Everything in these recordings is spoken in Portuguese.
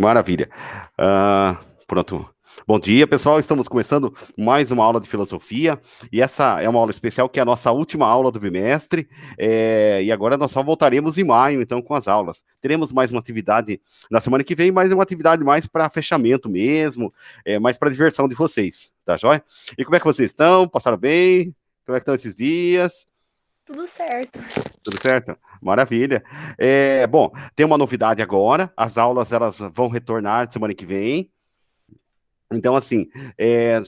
Maravilha. Pronto. Bom dia, pessoal. Estamos começando mais uma aula de filosofia e essa é uma aula especial que é a nossa última aula do bimestre. E agora nós só voltaremos em maio, então, com as aulas. Teremos mais uma atividade na semana que vem, mas é uma atividade mais para fechamento mesmo, mais para diversão de vocês, tá joia? E como é que vocês estão? Passaram bem? Como é que estão esses dias? Tudo certo. Tudo certo? Maravilha. Bom, tem uma novidade agora. As aulas elas vão retornar semana que vem. Então, assim,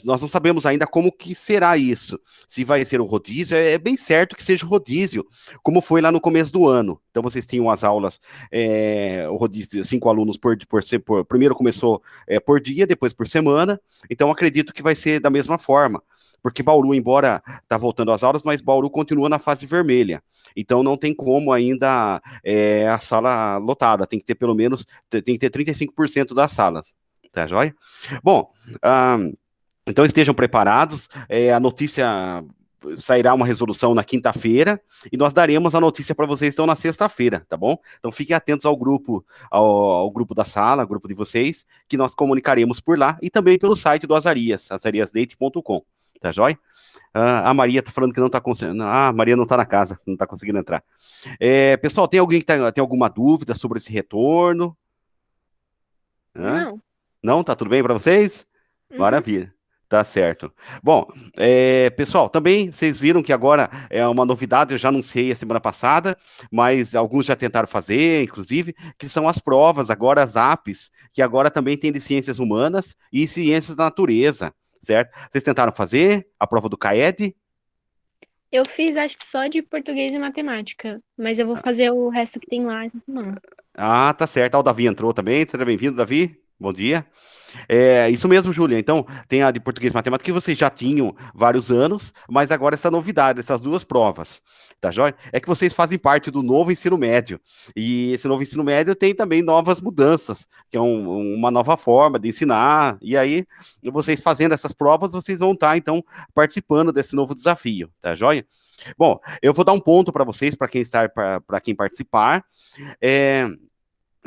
nós não sabemos ainda como que será isso. Se vai ser o rodízio, é bem certo que seja o rodízio, como foi lá no começo do ano. Então, vocês tinham as aulas, o rodízio, 5 alunos primeiro começou por dia, depois por semana. Então, acredito que vai ser da mesma forma. Porque Bauru, embora está voltando às aulas, mas Bauru continua na fase vermelha. Então, não tem como ainda a sala lotada. Tem que ter pelo menos, tem que ter 35% das salas. Tá joia? Bom, ah, então estejam preparados. A notícia sairá uma resolução na quinta-feira e nós daremos a notícia para vocês então na sexta-feira, tá bom? Então fiquem atentos ao grupo, ao grupo da sala, ao grupo de vocês, que nós comunicaremos por lá e também pelo site do Azarias, azariasleite.com, tá joia? A Maria tá falando que não tá conseguindo. A Maria não tá na casa, não tá conseguindo entrar. Pessoal, tem alguém que tem alguma dúvida sobre esse retorno? Hã? Não. Não? Tá tudo bem para vocês? Uhum. Maravilha. Tá certo. Bom, pessoal, também vocês viram que agora é uma novidade, eu já anunciei a semana passada, mas alguns já tentaram fazer, inclusive, que são as provas, agora as apps, que agora também tem de ciências humanas e ciências da natureza, certo? Vocês tentaram fazer a prova do CAED? Eu fiz acho que só de português e matemática, mas eu vou fazer o resto que tem lá essa semana. Ah, tá certo. O Davi entrou também. Seja bem-vindo, Davi. Bom dia. Isso mesmo, Júlia. Então, tem a de português e matemática que vocês já tinham vários anos, mas agora essa novidade, essas duas provas, tá joia? É que vocês fazem parte do novo ensino médio. E esse novo ensino médio tem também novas mudanças, que é uma nova forma de ensinar. E aí, vocês fazendo essas provas, vocês vão estar, então, participando desse novo desafio, tá joia? Bom, eu vou dar um ponto para vocês, para quem está, para quem participar. É,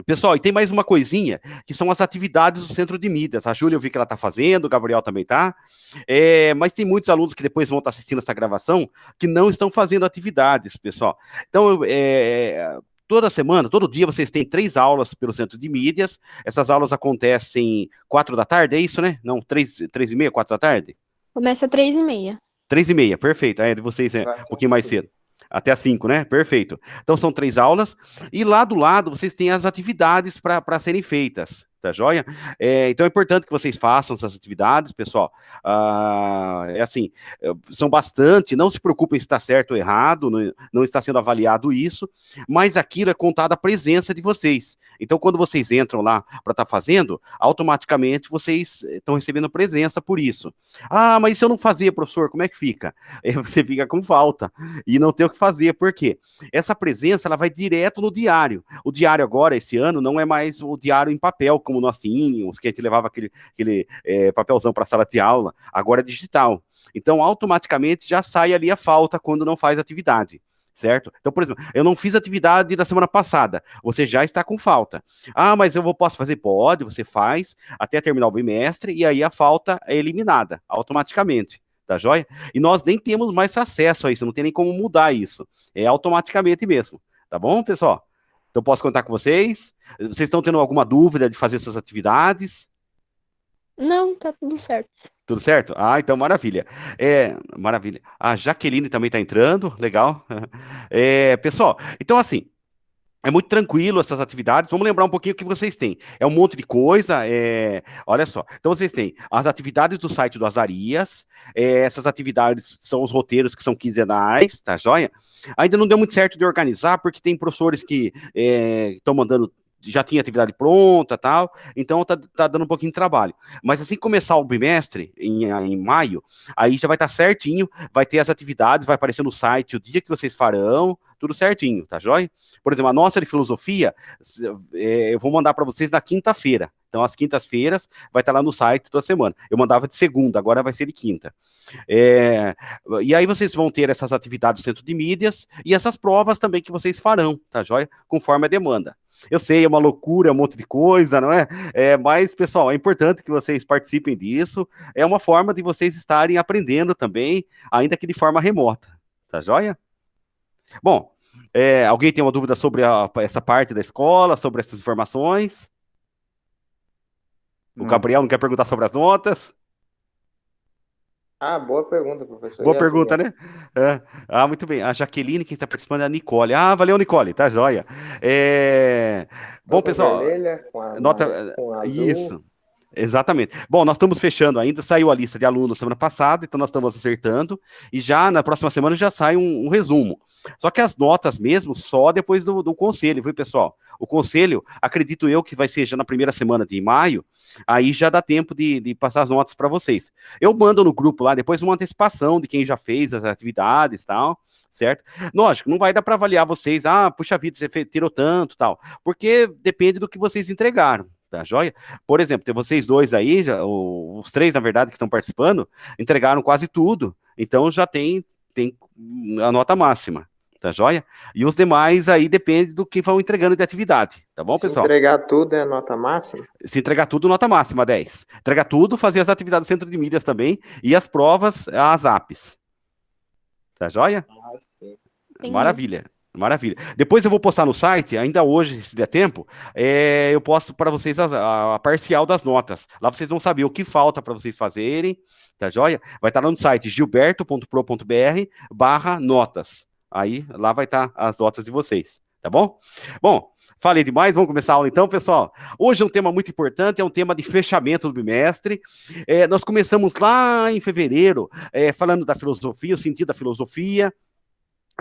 Pessoal, e tem mais uma coisinha, que são as atividades do Centro de Mídias. A Júlia eu vi que ela está fazendo, o Gabriel também está. Mas tem muitos alunos que depois vão estar assistindo essa gravação que não estão fazendo atividades, pessoal. Então, toda semana, todo dia, vocês têm 3 aulas pelo Centro de Mídias. Essas aulas acontecem 4 da tarde, é isso, né? Não, 3h30, 4 da tarde? Começa 3h30. 3h30, perfeito. De vocês é um pouquinho mais cedo. Até às 5, né? Perfeito. Então são 3 aulas. E lá do lado vocês têm as atividades para serem feitas. Tá joia? Então é importante que vocês façam essas atividades, pessoal. Assim, são bastante, não se preocupem se está certo ou errado, não está sendo avaliado isso, mas aquilo é contado a presença de vocês. Então, quando vocês entram lá para estar fazendo, automaticamente vocês estão recebendo presença por isso. Ah, mas se eu não fazer, professor, como é que fica? Você fica com falta e não tem o que fazer. Por quê? Essa presença ela vai direto no diário. O diário agora, esse ano, não é mais o diário em papel, como nós tínhamos, que a gente levava aquele papelzão para a sala de aula. Agora é digital. Então, automaticamente já sai ali a falta quando não faz atividade. Certo? Então, por exemplo, eu não fiz atividade da semana passada, você já está com falta. Ah, mas posso fazer? Pode, você faz até terminar o bimestre e aí a falta é eliminada automaticamente, tá joia? E nós nem temos mais acesso a isso, não tem nem como mudar isso, é automaticamente mesmo, tá bom, pessoal? Então posso contar com vocês? Vocês estão tendo alguma dúvida de fazer essas atividades? Não, tá tudo certo. Tudo certo? Ah, então maravilha. Maravilha. A Jaqueline também está entrando, legal. Pessoal, então assim, é muito tranquilo essas atividades. Vamos lembrar um pouquinho o que vocês têm. É um monte de coisa. Olha só. Então vocês têm as atividades do site do Azarias. Essas atividades são os roteiros que são quinzenais, tá joia? Ainda não deu muito certo de organizar, porque tem professores que estão mandando. Já tinha atividade pronta tal, então tá dando um pouquinho de trabalho. Mas assim que começar o bimestre, em maio, aí já vai estar certinho, vai ter as atividades, vai aparecer no site o dia que vocês farão, tudo certinho, tá joia? Por exemplo, a nossa de filosofia, eu vou mandar para vocês na quinta-feira. Então, às quintas-feiras, vai estar lá no site toda semana. Eu mandava de segunda, agora vai ser de quinta. É, e aí vocês vão ter essas atividades no centro de mídias e essas provas também que vocês farão, tá joia? Conforme a demanda. Eu sei, é uma loucura, é um monte de coisa, não é? Mas, pessoal, é importante que vocês participem disso. É uma forma de vocês estarem aprendendo também, ainda que de forma remota. Tá joia? Bom, alguém tem uma dúvida sobre essa parte da escola, sobre essas informações? O Gabriel não quer perguntar sobre as notas? Ah, boa pergunta, professor. Boa pergunta, né? Muito bem. A Jaqueline, quem está participando é a Nicole. Valeu, Nicole, tá joia. Bom, Nota pessoal, vermelha com a nota. com azul. Isso. Exatamente. Bom, nós estamos fechando ainda, saiu a lista de alunos semana passada, então nós estamos acertando, e já na próxima semana já sai um resumo. Só que as notas mesmo, só depois do conselho, viu, pessoal? O conselho, acredito eu que vai ser já na primeira semana de maio, aí já dá tempo de passar as notas para vocês. Eu mando no grupo lá depois uma antecipação de quem já fez as atividades e tal, certo? Lógico, não vai dar para avaliar vocês, puxa vida, você tirou tanto tal, porque depende do que vocês entregaram. Tá joia? Por exemplo, tem vocês dois aí, os três, na verdade, que estão participando, entregaram quase tudo. Então já tem a nota máxima, tá joia? E os demais aí depende do que vão entregando de atividade, tá bom, pessoal? Se entregar tudo é a nota máxima? Se entregar tudo, nota máxima, 10. Entregar tudo, fazer as atividades do centro de mídias também, e as provas, as apps. Tá joia? Sim. Maravilha. Maravilha. Depois eu vou postar no site, ainda hoje, se der tempo, eu posto para vocês a parcial das notas. Lá vocês vão saber o que falta para vocês fazerem, tá joia? Vai estar lá no site gilberto.pro.br/notas. Aí, lá vai estar as notas de vocês, tá bom? Bom, falei demais, vamos começar a aula então, pessoal. Hoje é um tema muito importante, é um tema de fechamento do bimestre. Nós começamos lá em fevereiro, falando da filosofia, o sentido da filosofia.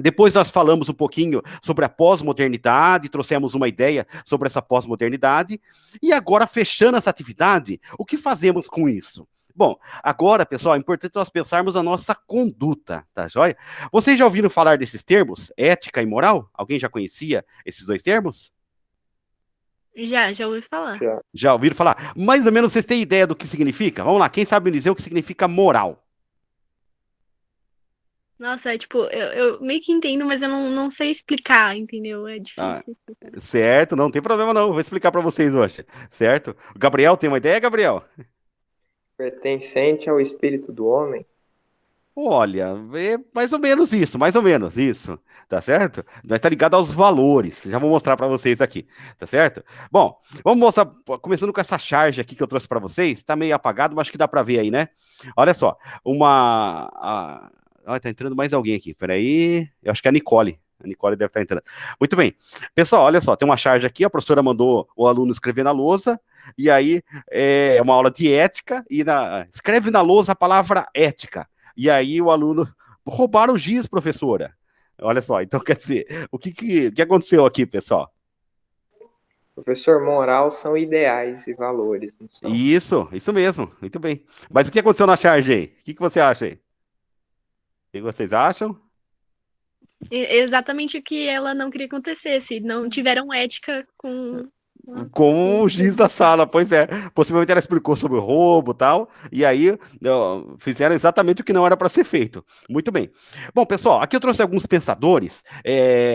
Depois nós falamos um pouquinho sobre a pós-modernidade, trouxemos uma ideia sobre essa pós-modernidade, e agora, fechando essa atividade, o que fazemos com isso? Bom, agora, pessoal, é importante nós pensarmos a nossa conduta, tá joia? Vocês já ouviram falar desses termos, ética e moral? Alguém já conhecia esses dois termos? Já ouvi falar. Já ouviram falar? Mais ou menos vocês têm ideia do que significa? Vamos lá, quem sabe me dizer o que significa moral? Nossa, eu meio que entendo, mas eu não sei explicar, entendeu? É difícil explicar. Certo, não tem problema não, vou explicar para vocês hoje, certo? O Gabriel, tem uma ideia, Gabriel? Pertencente ao espírito do homem? Olha, é mais ou menos isso, tá certo? Mas tá ligado aos valores, já vou mostrar para vocês aqui, tá certo? Bom, vamos mostrar, começando com essa charge aqui que eu trouxe para vocês, tá meio apagado, mas acho que dá para ver aí, né? Olha só, tá entrando mais alguém aqui, peraí, eu acho que é a Nicole deve estar entrando. Muito bem, pessoal, olha só, tem uma charge aqui, a professora mandou o aluno escrever na lousa, e aí é uma aula de ética, e escreve na lousa a palavra ética, e aí o aluno, roubaram o giz, professora. Olha só, então quer dizer, o que aconteceu aqui, pessoal? Professor, moral são ideais e valores, não são? Isso mesmo, muito bem. Mas o que aconteceu na charge aí? O que você acha aí? O que vocês acham? Exatamente o que ela não queria que acontecesse. Não tiveram ética com o giz da sala, pois é. Possivelmente ela explicou sobre o roubo e tal, e aí fizeram exatamente o que não era para ser feito. Muito bem. Bom, pessoal, aqui eu trouxe alguns pensadores,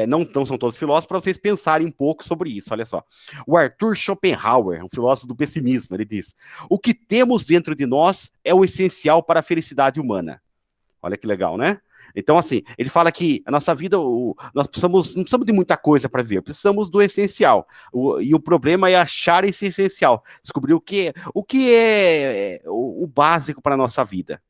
não são todos filósofos, para vocês pensarem um pouco sobre isso, olha só. O Arthur Schopenhauer, um filósofo do pessimismo, ele diz: o que temos dentro de nós é o essencial para a felicidade humana. Olha que legal, né? Então, assim, ele fala que a nossa vida, nós não precisamos de muita coisa para viver, precisamos do essencial. E o problema é achar esse essencial, descobrir o que é o básico para a nossa vida.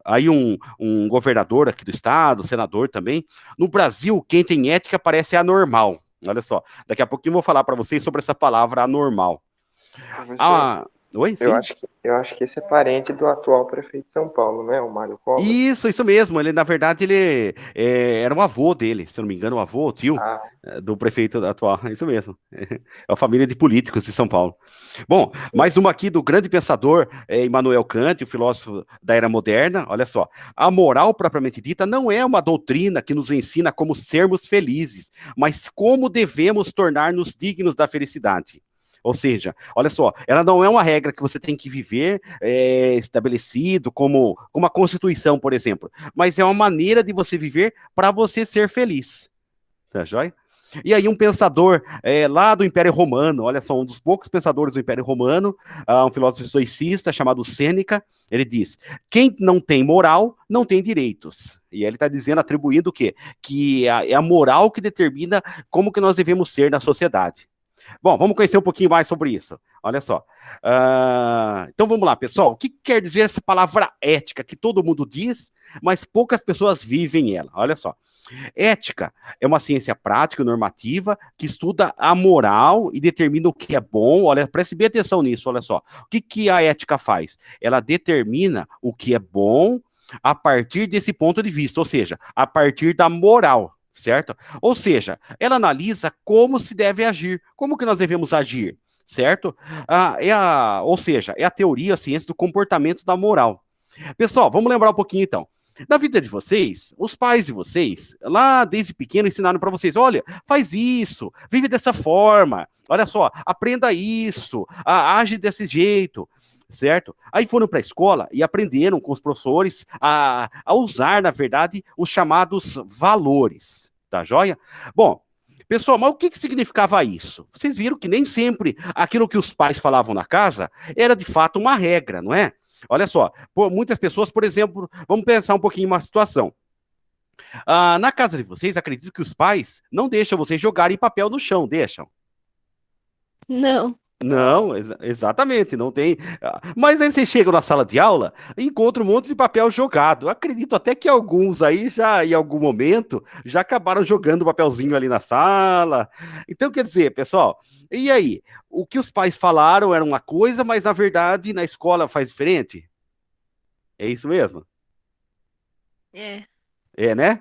Aí um governador aqui do estado, senador também, no Brasil, quem tem ética parece anormal. Olha só, daqui a pouquinho eu vou falar para vocês sobre essa palavra anormal. Oi? Sim? Eu acho que esse é parente do atual prefeito de São Paulo, não é? O Mário Covas? Isso mesmo. Ele, na verdade, ele era um avô dele, se eu não me engano, o tio do prefeito atual. Isso mesmo. É a família de políticos de São Paulo. Bom, mais uma aqui do grande pensador Immanuel Kant, o filósofo da era moderna. Olha só. A moral propriamente dita não é uma doutrina que nos ensina como sermos felizes, mas como devemos tornar-nos dignos da felicidade. Ou seja, olha só, ela não é uma regra que você tem que viver estabelecido como uma constituição, por exemplo, mas é uma maneira de você viver para você ser feliz. Tá joia? E aí um pensador lá do Império Romano, olha só, um dos poucos pensadores do Império Romano, um filósofo estoicista chamado Sêneca, ele diz, quem não tem moral, não tem direitos. E ele está dizendo, atribuindo o quê? Que é a moral que determina como que nós devemos ser na sociedade. Bom, vamos conhecer um pouquinho mais sobre isso. Olha só. Então vamos lá, pessoal. O que quer dizer essa palavra ética que todo mundo diz, mas poucas pessoas vivem ela? Olha só. Ética é uma ciência prática e normativa que estuda a moral e determina o que é bom. Olha, preste bem atenção nisso, olha só. O que a ética faz? Ela determina o que é bom a partir desse ponto de vista, ou seja, a partir da moral, certo? Ou seja, ela analisa como se deve agir, como que nós devemos agir, certo? Ou seja, é a teoria, a ciência do comportamento da moral. Pessoal, vamos lembrar um pouquinho então. Na vida de vocês, os pais de vocês, lá desde pequeno, ensinaram para vocês, olha, faz isso, vive dessa forma, olha só, aprenda isso, age desse jeito, certo? Aí foram para a escola e aprenderam com os professores a usar, na verdade, os chamados valores, tá joia? Bom, pessoal, mas o que significava isso? Vocês viram que nem sempre aquilo que os pais falavam na casa era de fato uma regra, não é? Olha só, muitas pessoas, por exemplo, vamos pensar um pouquinho uma situação. Na casa de vocês, acredito que os pais não deixam vocês jogarem papel no chão, deixam? Não. Não, exatamente, não tem. Mas aí vocês chegam na sala de aula e encontram um monte de papel jogado. Acredito até que alguns aí já, em algum momento, já acabaram jogando o papelzinho ali na sala. Então, quer dizer, pessoal, e aí? O que os pais falaram era uma coisa, mas na verdade na escola faz diferente? É isso mesmo? É. É, né?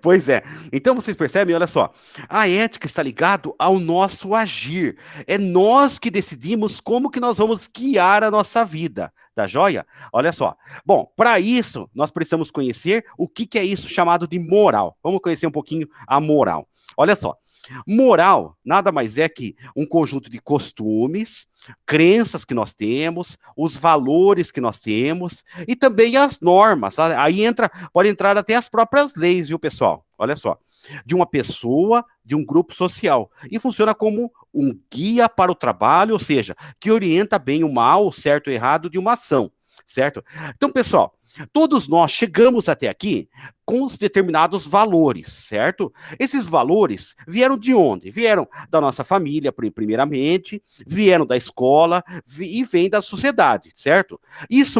Pois é. Então vocês percebem, olha só, a ética está ligado ao nosso agir. É nós que decidimos como que nós vamos guiar a nossa vida, tá joia? Olha só. Bom, para isso, nós precisamos conhecer o que é isso chamado de moral. Vamos conhecer um pouquinho a moral. Olha só. Moral nada mais é que um conjunto de costumes, crenças que nós temos, os valores que nós temos e também as normas. Aí pode entrar até as próprias leis, viu, pessoal? Olha só. De uma pessoa, de um grupo social. E funciona como um guia para o trabalho, ou seja, que orienta bem o mal, o certo e o errado de uma ação, certo? Então, pessoal, todos nós chegamos até aqui com os determinados valores, certo? Esses valores vieram de onde? Vieram da nossa família, primeiramente, vieram da escola e vêm da sociedade, certo? Isso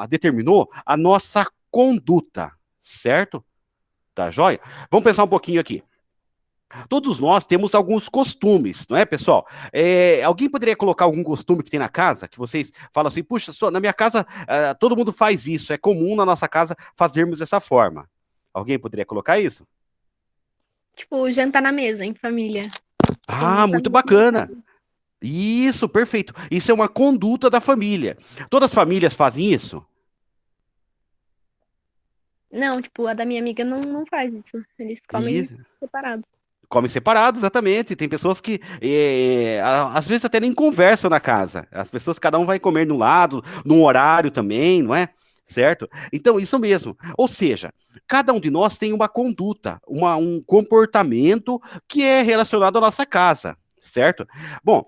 determinou a nossa conduta, certo? Tá joia? Vamos pensar um pouquinho aqui. Todos nós temos alguns costumes, não é, pessoal? Alguém poderia colocar algum costume que tem na casa, que vocês falam assim, puxa, na minha casa todo mundo faz isso, é comum na nossa casa fazermos dessa forma. Alguém poderia colocar isso? Tipo, jantar na mesa, em família. Muito bacana. Isso, perfeito. Isso é uma conduta da família. Todas as famílias fazem isso? Não, tipo, a da minha amiga não faz isso. Eles comem separados. Comem separados, exatamente. Tem pessoas que, às vezes, até nem conversam na casa. As pessoas, cada um vai comer no lado, num horário também, não é? Certo? Então, isso mesmo. Ou seja, cada um de nós tem uma conduta, um comportamento que é relacionado à nossa casa, certo? Bom,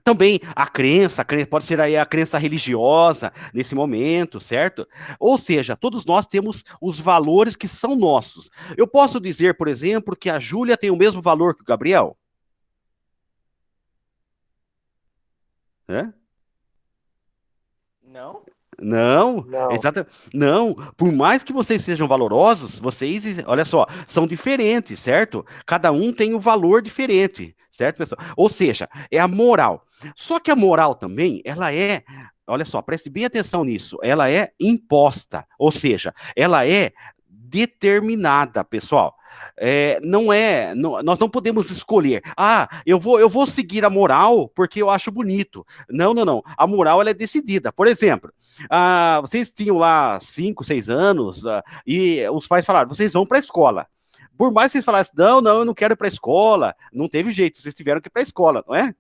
também a crença pode ser aí a crença religiosa nesse momento, certo? Ou seja, todos nós temos os valores que são nossos. Eu posso dizer, por exemplo, que a Júlia tem o mesmo valor que o Gabriel? É? Não? Não, Não. não, por mais que vocês sejam valorosos, vocês, olha só, são diferentes, certo? Cada um tem um valor diferente, certo, pessoal? Ou seja, é a moral. Só que a moral também, olha só, preste bem atenção nisso, ela é imposta, ou seja, ela é determinada, pessoal. Nós não podemos escolher. Eu vou seguir a moral porque eu acho bonito. Não. A moral ela é decidida. Por exemplo, vocês tinham lá 5, 6 anos e os pais falaram: vocês vão para a escola. Por mais que vocês falassem, não, eu não quero ir para a escola, não teve jeito, vocês tiveram que ir para a escola, não é?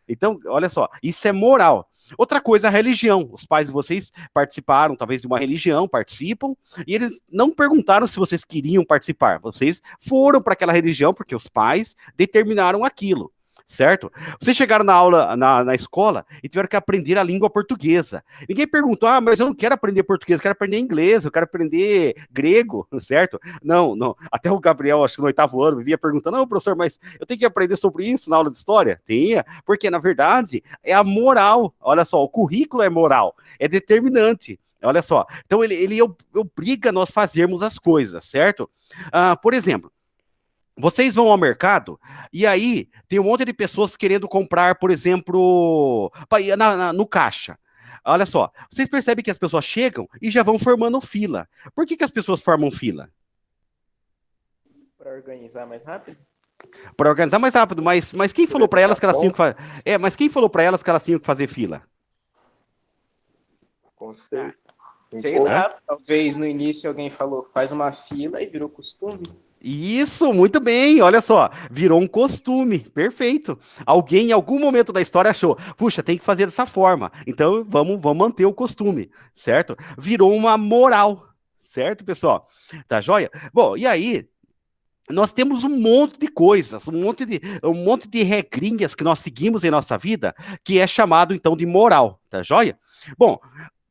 Então, olha só, isso é moral. Outra coisa, a religião. Os pais de vocês participaram, talvez, de uma religião, participam, e eles não perguntaram se vocês queriam participar. Vocês foram para aquela religião porque os pais determinaram aquilo. Certo? Vocês chegaram na aula, na escola, e tiveram que aprender a língua portuguesa. Ninguém perguntou, mas eu não quero aprender português, eu quero aprender inglês, eu quero aprender grego, certo? Não, não. Até o Gabriel, acho que no 8º ano, vivia perguntando, não, professor, mas eu tenho que aprender sobre isso na aula de história? Tinha, porque, na verdade, é a moral. Olha só, o currículo é moral, é determinante. Olha só, então ele obriga nós a fazermos as coisas, certo? Por exemplo, vocês vão ao mercado e aí tem um monte de pessoas querendo comprar, por exemplo, no caixa. Olha só, vocês percebem que as pessoas chegam e já vão formando fila. Por que as pessoas formam fila? Para organizar mais rápido? Para organizar mais rápido, mas quem falou para elas que elas tinham que fazer? Mas quem falou para elas que elas tinham que fazer fila? Conceito. Sei lá, talvez no início alguém falou, faz uma fila e virou costume. Isso, muito bem, olha só, virou um costume, perfeito. Alguém em algum momento da história achou, puxa, tem que fazer dessa forma, então vamos manter o costume, certo? Virou uma moral, certo, pessoal? Tá joia? Bom, e aí, nós temos um monte de coisas, um monte de regrinhas que nós seguimos em nossa vida, que é chamado, então, de moral, tá joia? Bom,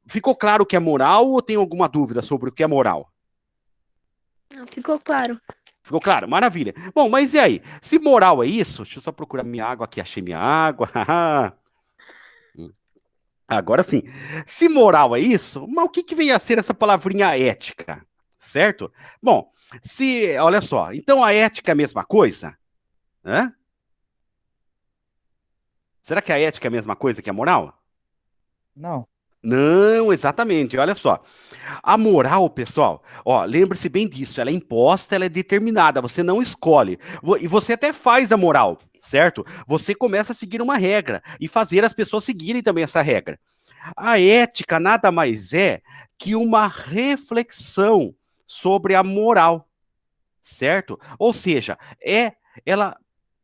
ficou claro o que é moral ou tem alguma dúvida sobre o que é moral? Não, ficou claro. Ficou claro? Maravilha. Bom, mas e aí? Se moral é isso, deixa eu só procurar minha água aqui, achei minha água. Agora sim. Se moral é isso, mas o que vem a ser essa palavrinha ética? Certo? Bom, olha só, então a ética é a mesma coisa? Hã? Será que a ética é a mesma coisa que a moral? Não. Não, exatamente, olha só. A moral, pessoal, ó, lembre-se bem disso, ela é imposta, ela é determinada, você não escolhe. E você até faz a moral, certo? Você começa a seguir uma regra e fazer as pessoas seguirem também essa regra. A ética nada mais é que uma reflexão sobre a moral, certo? Ou seja, ela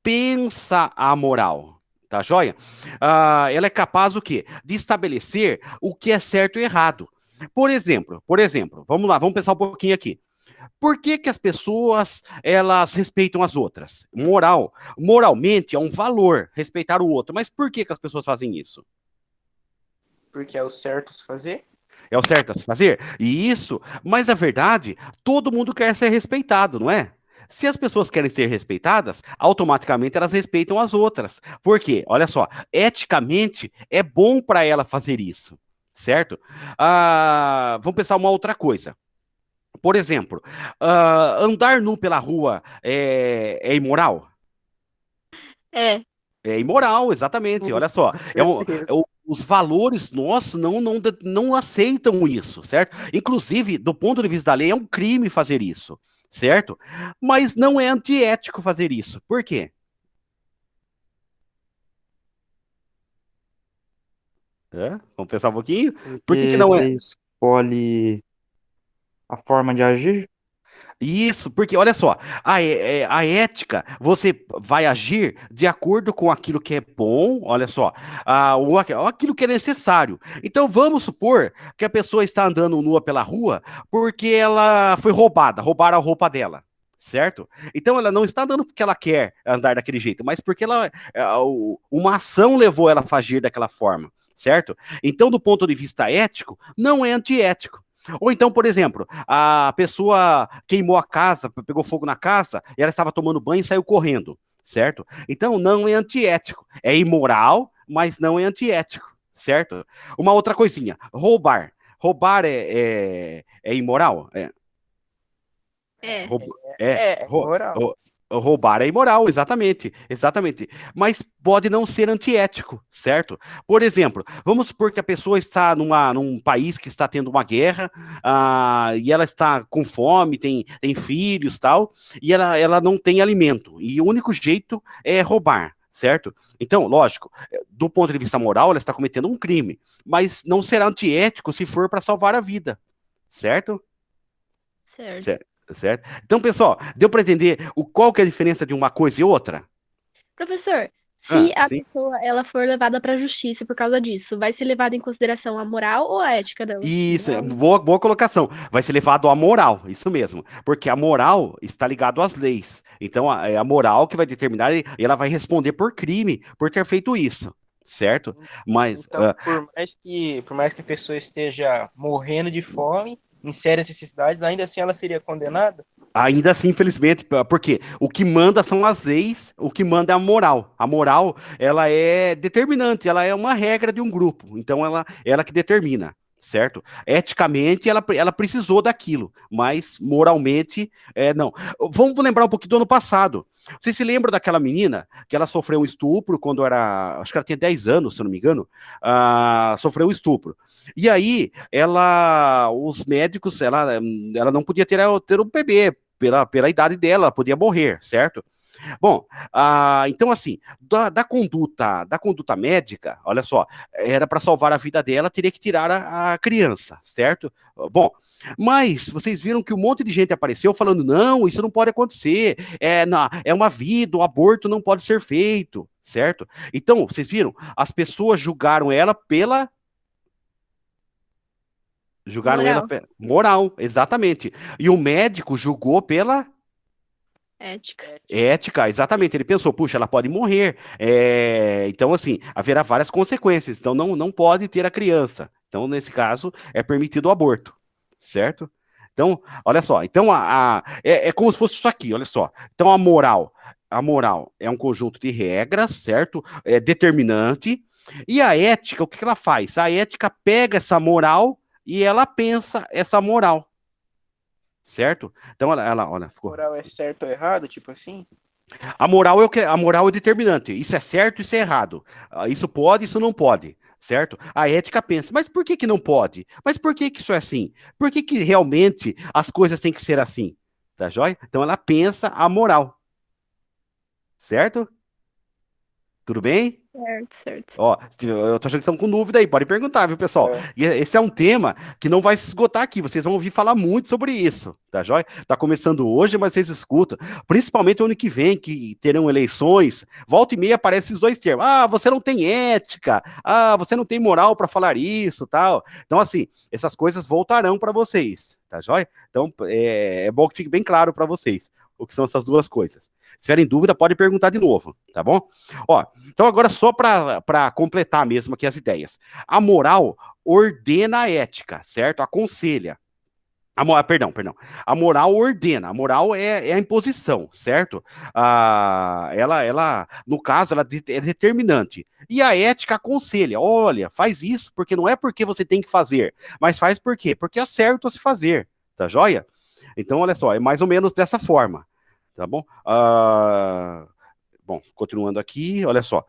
pensa a moral. Tá joia? Ela é capaz o quê? De estabelecer o que é certo e errado. Por exemplo, vamos lá, vamos pensar um pouquinho aqui. Por que as pessoas, elas respeitam as outras? Moralmente é um valor respeitar o outro, mas por que as pessoas fazem isso? Porque é o certo se fazer? É o certo a se fazer? Isso, mas na verdade, todo mundo quer ser respeitado, não é? Se as pessoas querem ser respeitadas, automaticamente elas respeitam as outras. Por quê? Olha só, eticamente é bom para ela fazer isso, certo? Vamos pensar uma outra coisa. Por exemplo, andar nu pela rua é imoral? É. É imoral, exatamente. Olha só, os valores nossos não aceitam isso, certo? Inclusive, do ponto de vista da lei, é um crime fazer isso, certo? Mas não é antiético fazer isso. Por quê? Vamos pensar um pouquinho? Por que não é? Você escolhe a forma de agir? Isso, porque olha só, a ética, você vai agir de acordo com aquilo que é bom, olha só, ou aquilo que é necessário. Então vamos supor que a pessoa está andando nua pela rua porque ela foi roubaram a roupa dela. Certo? Então ela não está andando porque ela quer andar daquele jeito, mas porque uma ação levou ela a agir daquela forma, certo? Então, do ponto de vista ético, não é antiético. Ou então, por exemplo, a pessoa queimou a casa, pegou fogo na casa, e ela estava tomando banho e saiu correndo, certo? Então, não é antiético. É imoral, mas não é antiético, certo? Uma outra coisinha, roubar. Roubar é imoral? É. Moral. Roubar é imoral, exatamente. Mas pode não ser antiético, certo? Por exemplo, vamos supor que a pessoa está num país que está tendo uma guerra, e ela está com fome, tem filhos e tal, e ela não tem alimento. E o único jeito é roubar, certo? Então, lógico, do ponto de vista moral, ela está cometendo um crime, mas não será antiético se for para salvar a vida, certo? Certo. Certo? Então, pessoal, deu para entender qual que é a diferença de uma coisa e outra? Professor, Se a Sim. pessoa ela for levada pra justiça por causa disso, vai ser levada em consideração a moral ou a ética dela? Isso, boa colocação. Vai ser levado à moral, isso mesmo. Porque a moral está ligado às leis. Então, é a moral que vai determinar e ela vai responder por crime, por ter feito isso, certo? Mas, Então, por mais que a pessoa esteja morrendo de fome, em sérias necessidades, ainda assim ela seria condenada? ainda assim, infelizmente, porque o que manda são as leis, o que manda é a moral. A moral, ela é determinante, ela é uma regra de um grupo. Então, ela que determina, certo? Eticamente, ela precisou daquilo, mas moralmente, não. Vamos lembrar um pouquinho do ano passado. Vocês se lembram daquela menina que ela sofreu um estupro quando era, acho que ela tinha 10 anos, se eu não me engano, sofreu um estupro. E aí, os médicos, ela não podia ter um bebê pela idade dela, ela podia morrer, certo? Bom, então assim, da conduta médica, olha só, era para salvar a vida dela, teria que tirar a criança, certo? Bom, mas vocês viram que um monte de gente apareceu falando, não, isso não pode acontecer, é uma vida, o aborto não pode ser feito, certo? Então, vocês viram, as pessoas julgaram ela Moral, moral, exatamente. E o médico julgou pela ética. ética, exatamente. Ele pensou, puxa, ela pode morrer. Então, assim, haverá várias consequências. Então, não pode ter a criança. Então, nesse caso, é permitido o aborto, certo? Então, olha só. Então, é como se fosse isso aqui, olha só. Então, a moral é um conjunto de regras, certo? É determinante. E a ética, o que ela faz? A ética pega essa moral e ela pensa essa moral, certo? Então, olha, ficou. Moral é certo ou errado, tipo assim? A moral é determinante. Isso é certo, isso é errado. Isso pode, isso não pode, certo? A ética pensa, mas por que que não pode? Mas por que que isso é assim? Por que que realmente as coisas têm que ser assim? Tá joia? Então ela pensa a moral, certo? Tudo bem? Certo. Ó, eu tô achando que estão com dúvida aí, pode perguntar, viu, pessoal? É. E esse é um tema que não vai se esgotar aqui, vocês vão ouvir falar muito sobre isso, tá joia? Tá começando hoje, mas vocês escutam, principalmente o ano que vem, que terão eleições, volta e meia aparecem esses dois termos, você não tem ética, você não tem moral para falar isso, tal. Então, assim, essas coisas voltarão para vocês, tá joia? Então, é bom que fique bem claro para vocês o que são essas duas coisas. Se tiverem dúvida, pode perguntar de novo, tá bom? Ó, então agora só para completar mesmo aqui as ideias. A moral ordena a ética, certo? Aconselha. Perdão. A moral ordena, a moral é a imposição, certo? No caso, ela é determinante. E a ética aconselha, olha, faz isso, porque não é porque você tem que fazer, mas faz por quê? Porque é certo a se fazer, tá joia? Então, olha só, é mais ou menos dessa forma, tá bom? Bom, continuando aqui, olha só.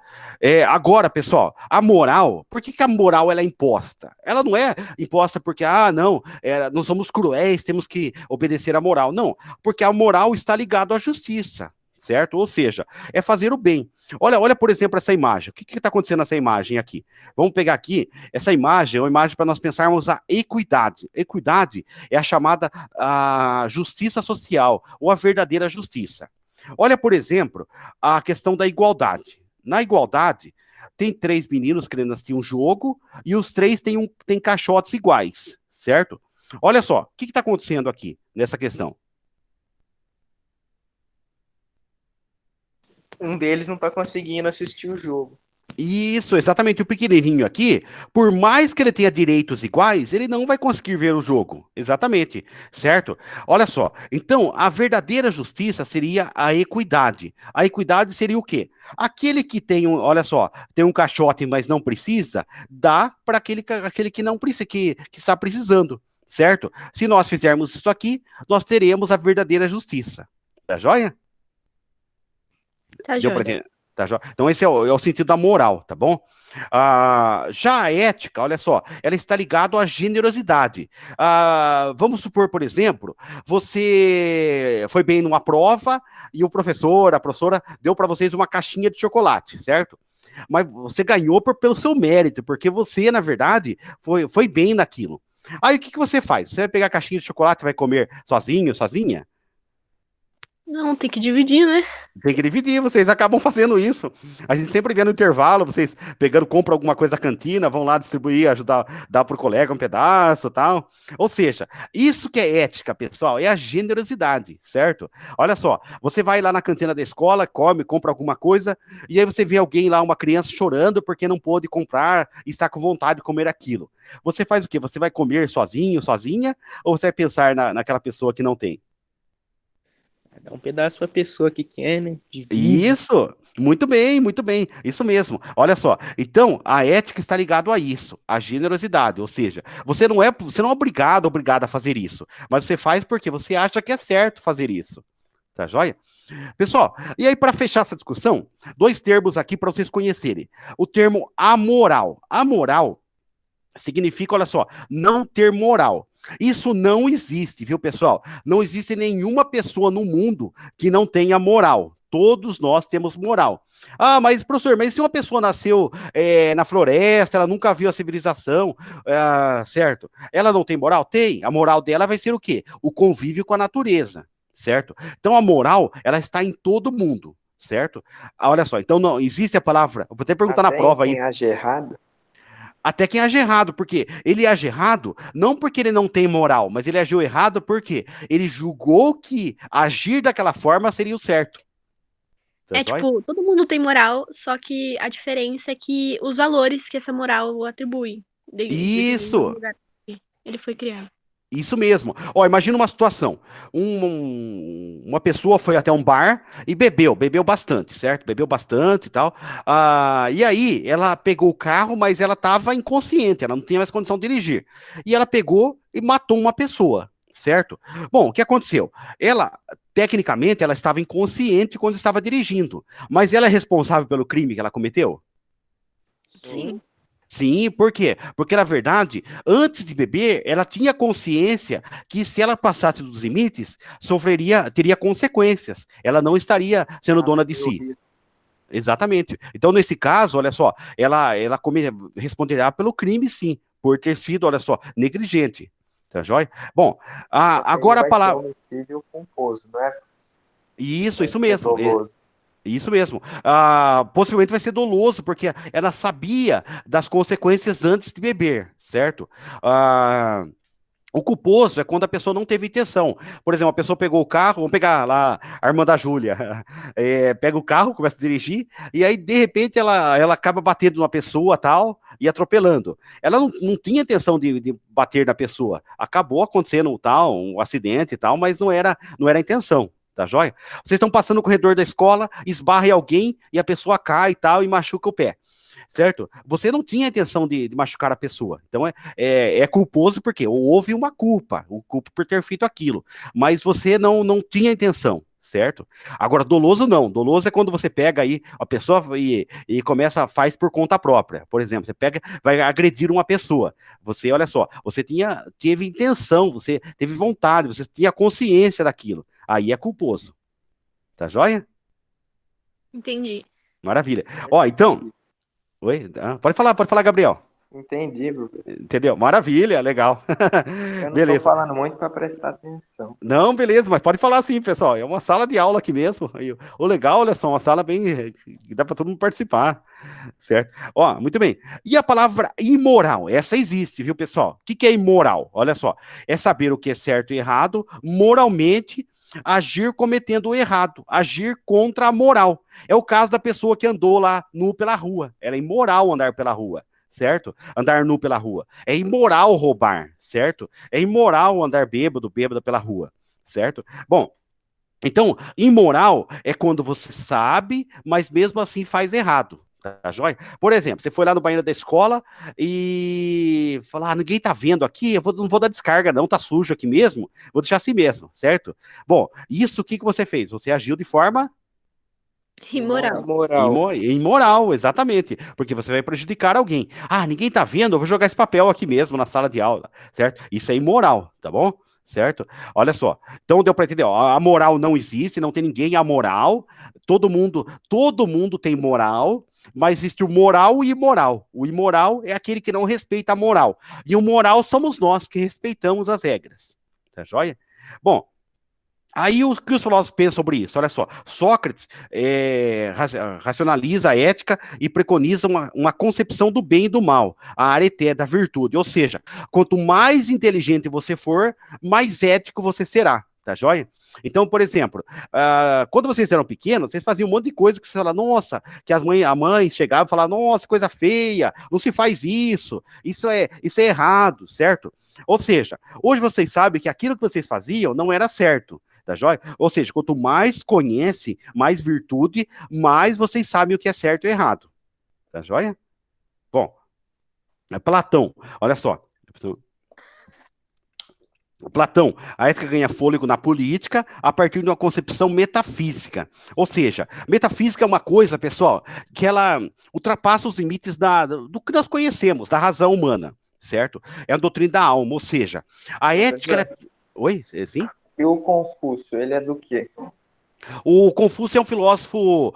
Agora, pessoal, a moral, por que que a moral ela é imposta? Ela não é imposta porque, não, nós somos cruéis, temos que obedecer à moral. Não, porque a moral está ligada à justiça, certo? Ou seja, é fazer o bem. Olha, por exemplo, essa imagem. O que está acontecendo nessa imagem aqui? Vamos pegar aqui, essa imagem é uma imagem para nós pensarmos a equidade. Equidade é a chamada justiça social, ou a verdadeira justiça. Olha, por exemplo, a questão da igualdade. Na igualdade, tem 3 meninos querendo assistir um jogo e os 3 têm caixotes iguais, certo? Olha só, o que está acontecendo aqui nessa questão? Um deles não tá conseguindo assistir o jogo. Isso, exatamente. O pequenininho aqui, por mais que ele tenha direitos iguais, ele não vai conseguir ver o jogo. Exatamente, certo? Olha só. Então, a verdadeira justiça seria a equidade. A equidade seria o quê? Aquele que tem olha só, tem um caixote, mas não precisa, dá para aquele que não precisa, que está precisando, certo? Se nós fizermos isso aqui, nós teremos a verdadeira justiça. Tá joia? Tá Deu para joia. entender? Tá, então, esse é o sentido da moral, tá bom? Já a ética, olha só, ela está ligada à generosidade. Vamos supor, por exemplo, você foi bem numa prova e a professora, deu para vocês uma caixinha de chocolate, certo? Mas você ganhou pelo seu mérito, porque você, na verdade, foi bem naquilo. Aí o que você faz? Você vai pegar a caixinha de chocolate e vai comer sozinho, sozinha? Não, tem que dividir, né? Tem que dividir, vocês acabam fazendo isso. A gente sempre vê no intervalo, vocês pegando, compram alguma coisa da cantina, vão lá distribuir, ajudar, dar pro colega um pedaço e tal. Ou seja, isso que é ética, pessoal, é a generosidade, certo? Olha só, você vai lá na cantina da escola, come, compra alguma coisa, e aí você vê alguém lá, uma criança chorando porque não pôde comprar e está com vontade de comer aquilo. Você faz o quê? Você vai comer sozinho, sozinha, ou você vai pensar naquela pessoa que não tem? Dá um pedaço pra pessoa que quer, né? Divide. Isso, muito bem, isso mesmo. Olha só, então a ética está ligada a isso, a generosidade, ou seja, você não é obrigado a fazer isso, mas você faz porque você acha que é certo fazer isso, tá joia? Pessoal, e aí para fechar essa discussão, dois termos aqui para vocês conhecerem. O termo amoral. Amoral significa, olha só, não ter moral. Isso não existe, viu, pessoal? Não existe nenhuma pessoa no mundo que não tenha moral. Todos nós temos moral. Ah, mas, professor, mas se uma pessoa nasceu na floresta, ela nunca viu a civilização, certo? Ela não tem moral? Tem. A moral dela vai ser o quê? O convívio com a natureza, certo? Então, a moral, ela está em todo mundo, certo? Olha só, então não existe a palavra. Vou até perguntar na Até em prova aí. quem age errado. Até quem age errado, porque ele age errado não porque ele não tem moral, mas ele agiu errado porque ele julgou que agir daquela forma seria o certo. Tá É joia? tipo, todo mundo tem moral, só que a diferença é que os valores que essa moral atribui, dependendo do Isso, lugar que ele foi criado. isso mesmo. Ó, imagina uma situação. Uma pessoa foi até um bar e bebeu bastante, certo? Bebeu bastante e tal. E aí, ela pegou o carro, mas ela estava inconsciente, ela não tinha mais condição de dirigir. E ela pegou e matou uma pessoa, certo? Bom, o que aconteceu? Ela, tecnicamente, ela estava inconsciente quando estava dirigindo, mas ela é responsável pelo crime que ela cometeu? Sim. Sim, por quê? Porque, na verdade, antes de beber, ela tinha consciência que se ela passasse dos limites, teria consequências. Ela não estaria sendo dona de si. Exatamente. Então, nesse caso, olha só, ela responderá pelo crime, sim, por ter sido, olha só, negligente. Tá joia? Bom, agora a Vai ser palavra. homicídio culposo, não é? Isso Vai ser mesmo. doloso. Isso mesmo. Possivelmente vai ser doloso, porque ela sabia das consequências antes de beber, certo? O culposo é quando a pessoa não teve intenção. Por exemplo, a pessoa pegou o carro, vamos pegar lá a irmã da Júlia, pega o carro, começa a dirigir, e aí, de repente, ela acaba batendo numa pessoa tal, e atropelando. Ela não tinha intenção de bater na pessoa. Acabou acontecendo tal, um acidente e tal, mas não era a intenção. Tá joia? Vocês estão passando no corredor da escola, esbarra em alguém e a pessoa cai e tal e machuca o pé, certo? Você não tinha a intenção de machucar a pessoa. Então é culposo porque houve uma culpa, o culpa por ter feito aquilo, mas você não tinha intenção, certo? Agora, doloso não. Doloso é quando você pega aí a pessoa e faz por conta própria. Por exemplo, você pega, vai agredir uma pessoa. Você, olha só, você teve intenção, você teve vontade, você tinha consciência daquilo. Aí é culposo. Tá joia? Entendi. Maravilha. Ó, então. Oi? Pode falar, Gabriel. Entendi, professor. Entendeu? Maravilha, legal. Eu não Beleza. estou falando muito para prestar atenção. Não, beleza, mas pode falar sim, pessoal. É uma sala de aula aqui mesmo. O legal, olha só, uma sala bem que dá para todo mundo participar, certo? Ó, muito bem. E a palavra imoral, essa existe, viu, pessoal? O que é imoral? Olha só, é saber o que é certo e errado, moralmente agir cometendo o errado, agir contra a moral. É o caso da pessoa que andou lá nu pela rua. Era imoral andar pela rua, certo? Andar nu pela rua. É imoral roubar, certo? É imoral andar bêbada pela rua, certo? Bom, então, imoral é quando você sabe, mas mesmo assim faz errado. Tá joia? Por exemplo, você foi lá no banheiro da escola e falar, ninguém tá vendo aqui, não vou dar descarga não, tá sujo aqui mesmo, vou deixar assim mesmo, certo? Bom, isso o que você fez? Você agiu de forma Imoral. imoral, exatamente, porque você vai prejudicar alguém. Ninguém tá vendo, eu vou jogar esse papel aqui mesmo na sala de aula, certo? Isso é imoral, tá bom? Certo? Olha só. Então deu para entender, ó, a moral não existe, não tem ninguém amoral. Todo mundo tem moral, mas existe o moral e imoral. O imoral é aquele que não respeita a moral. E o moral somos nós que respeitamos as regras. Tá joia? Bom, Aí o que os filósofos pensam sobre isso? Olha só, Sócrates racionaliza a ética e preconiza uma concepção do bem e do mal, a areté da virtude. Ou seja, quanto mais inteligente você for, mais ético você será, tá joia? Então, por exemplo, quando vocês eram pequenos, vocês faziam um monte de coisa que você fala, nossa, que a mãe chegava e falava, nossa, coisa feia, não se faz isso, isso é errado, certo? Ou seja, hoje vocês sabem que aquilo que vocês faziam não era certo. Tá joia? Ou seja, quanto mais conhece, mais virtude, mais vocês sabem o que é certo e errado. Tá joia? Bom, Platão, olha só. Platão, a ética ganha fôlego na política a partir de uma concepção metafísica. Ou seja, metafísica é uma coisa, pessoal, que ela ultrapassa os limites do que nós conhecemos, da razão humana, certo? É a doutrina da alma, ou seja, a ética... Oi? Sim? E o Confúcio, ele é do quê? O Confúcio é um filósofo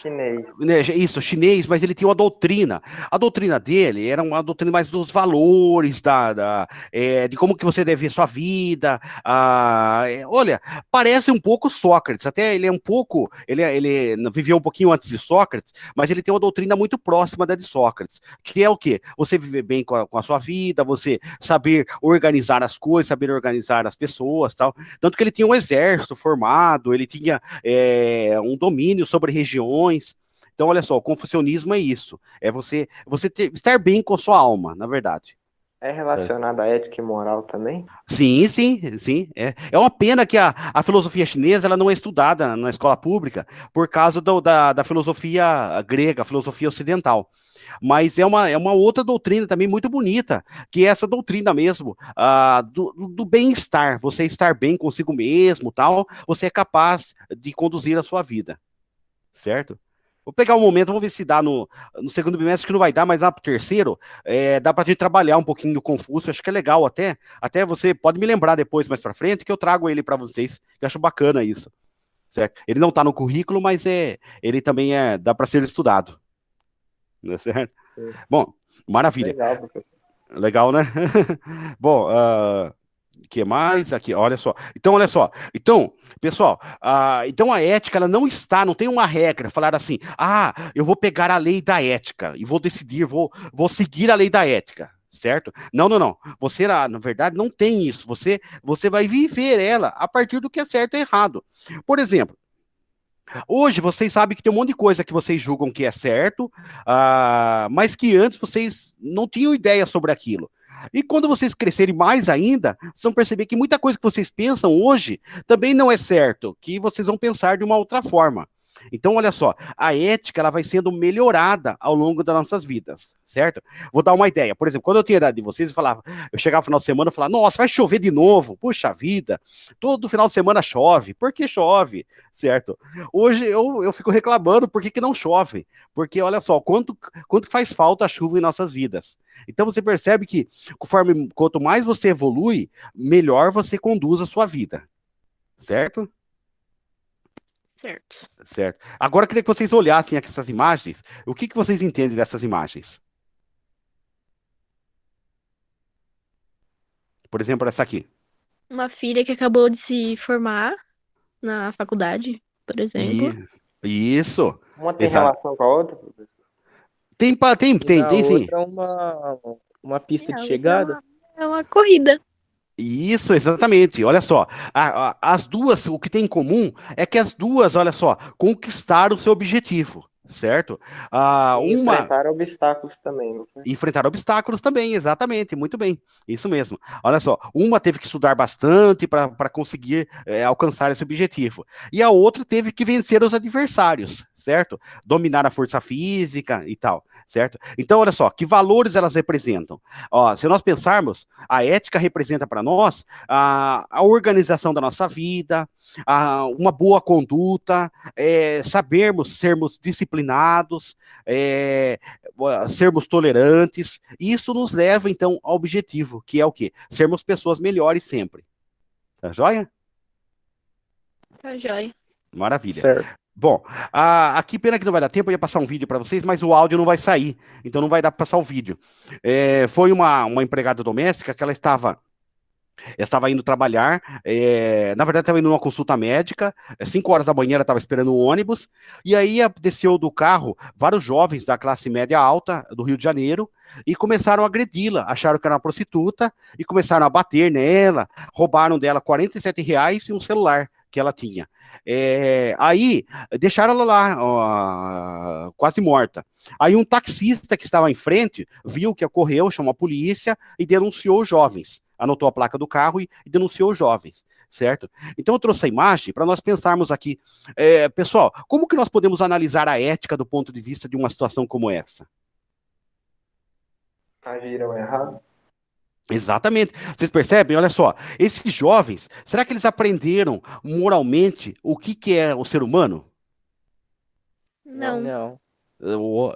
Chinês. Isso, chinês, mas ele tinha uma doutrina. A doutrina dele era uma doutrina mais dos valores, de como que você deve ver sua vida. Olha, parece um pouco Sócrates, até ele é um pouco, ele viveu um pouquinho antes de Sócrates, mas ele tem uma doutrina muito próxima da de Sócrates, que é o quê? Você viver bem com a sua vida, você saber organizar as coisas, saber organizar as pessoas, tal. Tanto que ele tinha um exército formado, ele tinha um domínio sobre regiões. Então, olha só, o confucionismo é isso. É você estar bem com a sua alma, na verdade. É relacionado à ética e moral também? Sim, sim, sim. É uma pena que a filosofia chinesa ela não é estudada na escola pública por causa da filosofia grega, a filosofia ocidental. Mas é uma outra doutrina também muito bonita, que é essa doutrina mesmo, do bem-estar, você estar bem consigo mesmo, tal, você é capaz de conduzir a sua vida, certo? Vou pegar um momento, vamos ver se dá no segundo bimestre, que não vai dar, mas lá pro terceiro, dá pra gente trabalhar um pouquinho do Confúcio, acho que é legal até você pode me lembrar depois, mais pra frente, que eu trago ele pra vocês, que eu acho bacana isso, certo? Ele não tá no currículo, mas ele também dá pra ser estudado. Não é certo? Sim. Bom, maravilha. Legal, professor. Legal, né? Bom, que mais aqui? Olha só. Então, olha só. Então, pessoal, então a ética ela não tem uma regra, falar assim, eu vou pegar a lei da ética e vou decidir, vou seguir a lei da ética, certo? Não. Você, na verdade, não tem isso. Você vai viver ela a partir do que é certo e errado. Por exemplo, hoje vocês sabem que tem um monte de coisa que vocês julgam que é certo, mas que antes vocês não tinham ideia sobre aquilo. E quando vocês crescerem mais ainda, vocês vão perceber que muita coisa que vocês pensam hoje também não é certo, que vocês vão pensar de uma outra forma. Então, olha só, a ética ela vai sendo melhorada ao longo das nossas vidas, certo? Vou dar uma ideia. Por exemplo, quando eu tinha a idade de vocês, eu chegava no final de semana e falava, nossa, vai chover de novo, puxa vida, todo final de semana chove, por que chove, certo? Hoje eu fico reclamando por que não chove, porque olha só, quanto faz falta a chuva em nossas vidas. Então você percebe que quanto mais você evolui, melhor você conduz a sua vida, certo? Certo. Agora eu queria que vocês olhassem aqui essas imagens. O que vocês entendem dessas imagens? Por exemplo, essa aqui. Uma filha que acabou de se formar na faculdade, por exemplo. Isso. Uma tem Exato. relação com a outra, professor? Tem sim. Outra é uma pista de chegada. É uma corrida. Isso, exatamente. Olha só, as duas, o que tem em comum é que as duas, olha só, conquistaram o seu objetivo, certo? Enfrentar obstáculos também, não foi? Enfrentar obstáculos também, exatamente, muito bem, isso mesmo. Olha só, uma teve que estudar bastante para conseguir alcançar esse objetivo, e a outra teve que vencer os adversários, certo? Dominar a força física e tal, certo? Então, olha só, que valores elas representam? Ó, se nós pensarmos, a ética representa para nós a organização da nossa vida, uma boa conduta, sermos disciplinados, sermos tolerantes, e isso nos leva, então, ao objetivo, que é o quê? Sermos pessoas melhores sempre. Tá joia? Tá joia. Maravilha. Certo. Bom, aqui pena que não vai dar tempo, eu ia passar um vídeo para vocês, mas o áudio não vai sair, então não vai dar para passar o vídeo. Foi uma empregada doméstica que ela estava Ela estava indo trabalhar, na verdade estava indo numa consulta médica, 5 horas da manhã ela estava esperando o ônibus, e aí desceu do carro vários jovens da classe média alta do Rio de Janeiro, e começaram a agredi-la, acharam que era uma prostituta, e começaram a bater nela, roubaram dela R$ 47 e um celular que ela tinha. Aí deixaram ela lá, ó, quase morta. Aí um taxista que estava em frente viu o que ocorreu, chamou a polícia e denunciou os jovens. Anotou a placa do carro e denunciou os jovens, certo? Então eu trouxe a imagem para nós pensarmos aqui, pessoal, como que nós podemos analisar a ética do ponto de vista de uma situação como essa? Agiram errado? Exatamente. Vocês percebem? Olha só, esses jovens, será que eles aprenderam moralmente o que é o ser humano? Não. Não.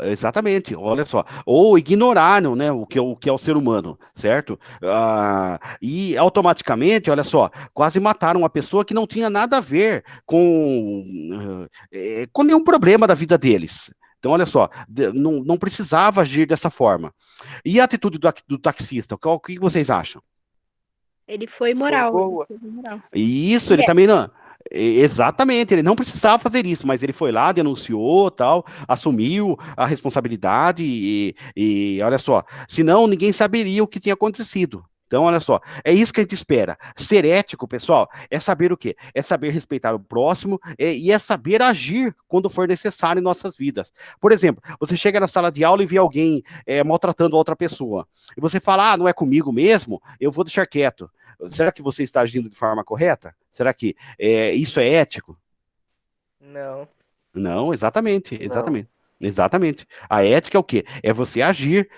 Exatamente, olha só. Ou ignoraram, né, o que é o ser humano, certo? E automaticamente, olha só, quase mataram uma pessoa que não tinha nada a ver com nenhum problema da vida deles. Então, olha só, não precisava agir dessa forma. E a atitude do taxista, o que vocês acham? Ele foi Foi moral. boa. Ele foi moral. E isso, ele também não. Exatamente, ele não precisava fazer isso, mas ele foi lá, denunciou, tal, assumiu a responsabilidade e olha só, senão ninguém saberia o que tinha acontecido. Então, olha só, é isso que a gente espera. Ser ético, pessoal, é saber o quê? É saber respeitar o próximo e é saber agir quando for necessário em nossas vidas. Por exemplo, você chega na sala de aula e vê alguém maltratando outra pessoa. E você fala, não é comigo mesmo, eu vou deixar quieto. Será que você está agindo de forma correta? Será que isso é ético? Não. Não, exatamente, Não. exatamente. Exatamente. A ética é o quê? É você agir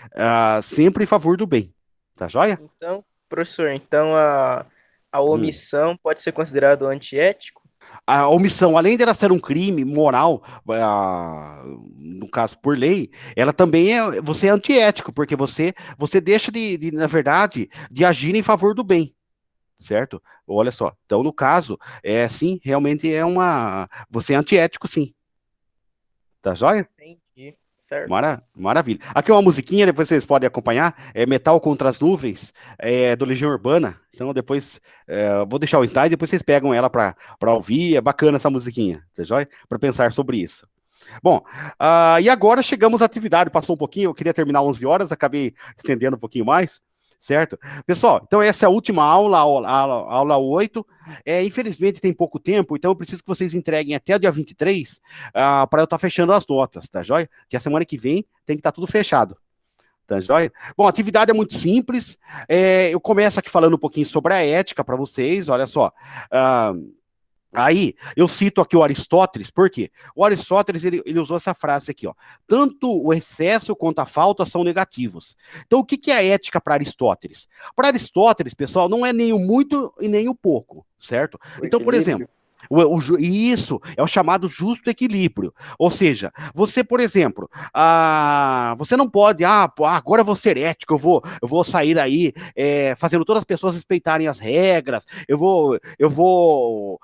sempre em favor do bem. Tá joia? Então, professor, então a omissão pode ser considerado antiético? A omissão, além dela ser um crime moral, no caso por lei, ela também você é antiético, porque você deixa na verdade, de agir em favor do bem. Certo? Olha só. Então, no caso, sim, realmente você é antiético, sim. Tá joia? Entendi. Certo. Maravilha. Aqui é uma musiquinha, depois vocês podem acompanhar. É Metal contra as Nuvens, do Legião Urbana. Então, depois, vou deixar o slide, depois vocês pegam ela para ouvir. É bacana essa musiquinha, tá joia? Para pensar sobre isso. Bom, e agora chegamos à atividade. Passou um pouquinho, eu queria terminar 11 horas, acabei estendendo um pouquinho mais. Certo? Pessoal, então essa é a última aula 8. Infelizmente tem pouco tempo, então eu preciso que vocês entreguem até o dia 23 para eu estar fechando as notas, tá joia? Que a semana que vem tem que estar tudo fechado. Tá joia? Bom, a atividade é muito simples. Eu começo aqui falando um pouquinho sobre a ética para vocês, olha só. Aí, eu cito aqui o Aristóteles, por quê? O Aristóteles, ele usou essa frase aqui, ó. Tanto o excesso quanto a falta são negativos. Então, o que é a ética para Aristóteles? Para Aristóteles, pessoal, não é nem o muito e nem o pouco, certo? Então, por exemplo, isso é o chamado justo equilíbrio. Ou seja, você, por exemplo, você não pode, agora eu vou ser ético, eu vou sair aí fazendo todas as pessoas respeitarem as regras, eu vou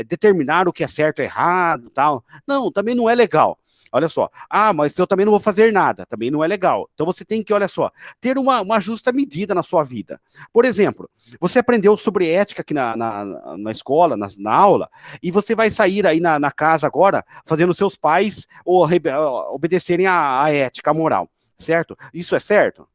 determinar o que é certo e errado, tal. Não, também não é legal. Olha só, mas eu também não vou fazer nada, também não é legal. Então você tem que, olha só, ter uma justa medida na sua vida. Por exemplo, você aprendeu sobre ética aqui na escola, na aula, e você vai sair aí na casa agora, fazendo seus pais obedecerem a ética, a moral, certo? Isso é certo?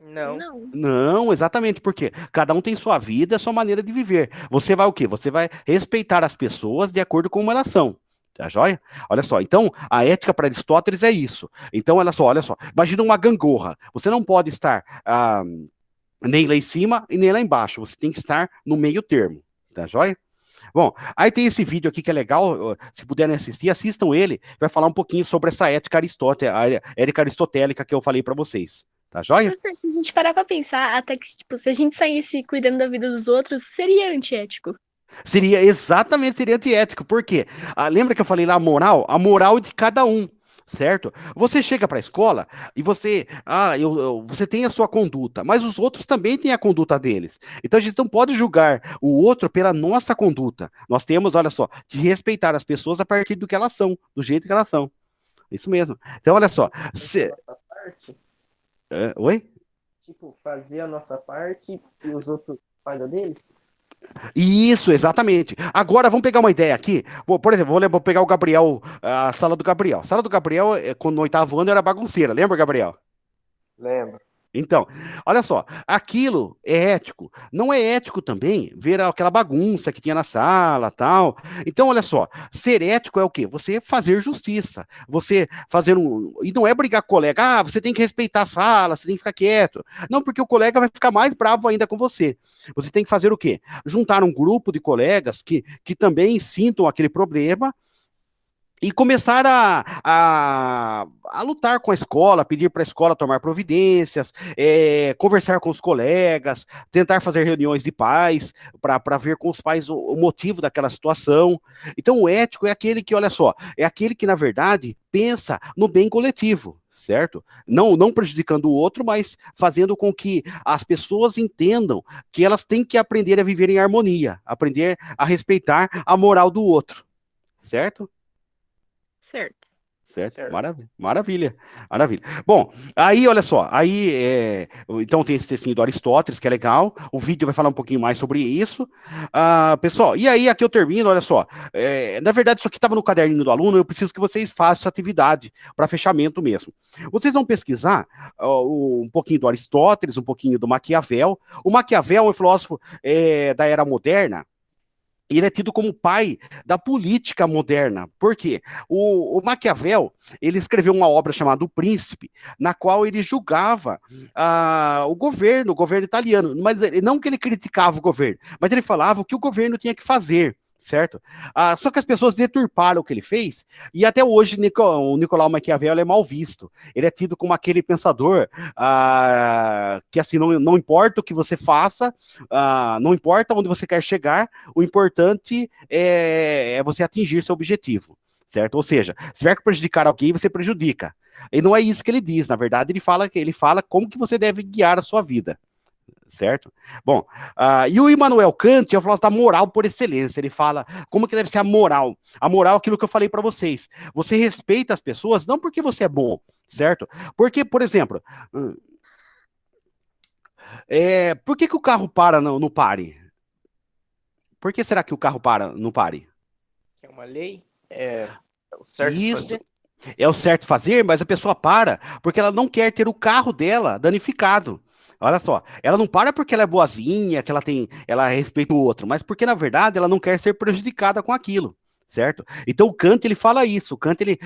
Não. Não, exatamente, porque cada um tem sua vida, sua maneira de viver. Você vai o quê? Você vai respeitar as pessoas de acordo com como elas são. Tá joia? Olha só, então a ética para Aristóteles é isso. Então, olha só, imagina uma gangorra. Você não pode estar nem lá em cima e nem lá embaixo. Você tem que estar no meio termo. Tá joia? Bom, aí tem esse vídeo aqui que é legal, se puderem assistir, assistam ele. Vai falar um pouquinho sobre essa ética aristotélica que eu falei para vocês. Tá joia? Se a gente parar pra pensar, até que, tipo, se a gente saísse cuidando da vida dos outros, seria antiético. Seria antiético. Por quê? Lembra que eu falei lá a moral? A moral é de cada um, certo? Você chega para a escola e você tem a sua conduta, mas os outros também têm a conduta deles. Então a gente não pode julgar o outro pela nossa conduta. Nós temos, olha só, de respeitar as pessoas a partir do que elas são, do jeito que elas são. Isso mesmo. Então, olha só. Parte? Oi? Tipo, fazer a nossa parte e os outros faz a deles? Isso, exatamente. Agora, vamos pegar uma ideia aqui. Por exemplo, vou pegar o Gabriel, a sala do Gabriel. A sala do Gabriel, no 8º ano, era bagunceira. Lembra, Gabriel? Lembro. Então, olha só, aquilo é ético. Não é ético também ver aquela bagunça que tinha na sala, tal. Então, olha só, ser ético é o quê? Você fazer justiça. Você fazer um. E não é brigar com o colega, você tem que respeitar a sala, você tem que ficar quieto. Não, porque o colega vai ficar mais bravo ainda com você. Você tem que fazer o quê? Juntar um grupo de colegas que também sintam aquele problema e começar a lutar com a escola, pedir para a escola tomar providências, conversar com os colegas, tentar fazer reuniões de pais, para ver com os pais o motivo daquela situação. Então, o ético é aquele que, olha só, é aquele que, na verdade, pensa no bem coletivo, certo? Não prejudicando o outro, mas fazendo com que as pessoas entendam que elas têm que aprender a viver em harmonia, aprender a respeitar a moral do outro, certo? Certo. Certo? Maravilha. Maravilha. Bom, aí, olha só, então tem esse textinho do Aristóteles, que é legal, o vídeo vai falar um pouquinho mais sobre isso. Pessoal, e aí aqui eu termino, olha só, na verdade isso aqui estava no caderninho do aluno, eu preciso que vocês façam essa atividade para fechamento mesmo. Vocês vão pesquisar um pouquinho do Aristóteles, um pouquinho do Maquiavel. O Maquiavel é um filósofo da era moderna. Ele é tido como pai da política moderna. Por quê? O Maquiavel, ele escreveu uma obra chamada O Príncipe, na qual ele julgava o governo italiano. Mas não que ele criticava o governo, mas ele falava o que o governo tinha que fazer, certo? Só que as pessoas deturparam o que ele fez, e até hoje o Nicolau Maquiavel é mal visto. Ele é tido como aquele pensador que assim, não importa o que você faça, não importa onde você quer chegar, o importante é você atingir seu objetivo, certo? Ou seja, se tiver que prejudicar alguém, você prejudica. E não é isso que ele diz, na verdade, ele fala como que você deve guiar a sua vida. Certo? Bom, e o Immanuel Kant é o filósofo da moral por excelência. Ele fala como que deve ser a moral. A moral é aquilo que eu falei para vocês. Você respeita as pessoas não porque você é bom, certo? Porque, por exemplo, por que o carro para no pare? Por que será que o carro para no pare? É uma lei? É o certo Isso. fazer? É o certo fazer, mas a pessoa para porque ela não quer ter o carro dela danificado. Olha só, ela não para porque ela é boazinha, que ela respeita o outro, mas porque na verdade ela não quer ser prejudicada com aquilo, certo? Então o Kant ele fala isso, o Kant ele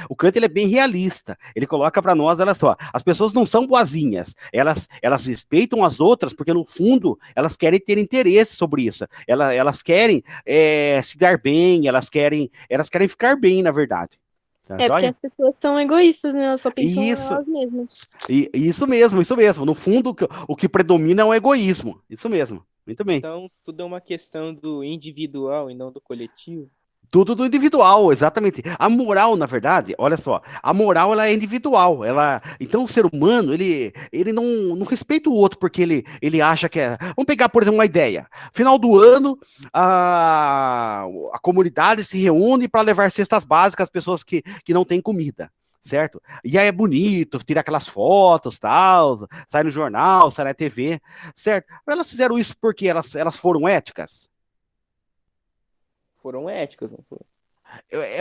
é bem realista. Ele coloca para nós, olha só, as pessoas não são boazinhas, elas respeitam as outras porque no fundo elas querem ter interesse sobre isso. Elas querem se dar bem, elas querem ficar bem, na verdade. Tá Porque joia? as pessoas são egoístas, né? Elas só pensam Isso. elas mesmas. Isso mesmo, isso mesmo. No fundo, o que predomina é o egoísmo. Isso mesmo. Muito bem. Então, tudo é uma questão do individual e não do coletivo. Tudo do individual, exatamente. A moral, na verdade, olha só, a moral ela é individual. Então o ser humano, ele não respeita o outro porque ele acha que é. Vamos pegar, por exemplo, uma ideia. Final do ano, a comunidade se reúne para levar cestas básicas às pessoas que não têm comida. Certo? E aí é bonito, tira aquelas fotos, tal, sai no jornal, sai na TV, certo? Elas fizeram isso porque elas foram éticas? Foram éticas, não foram?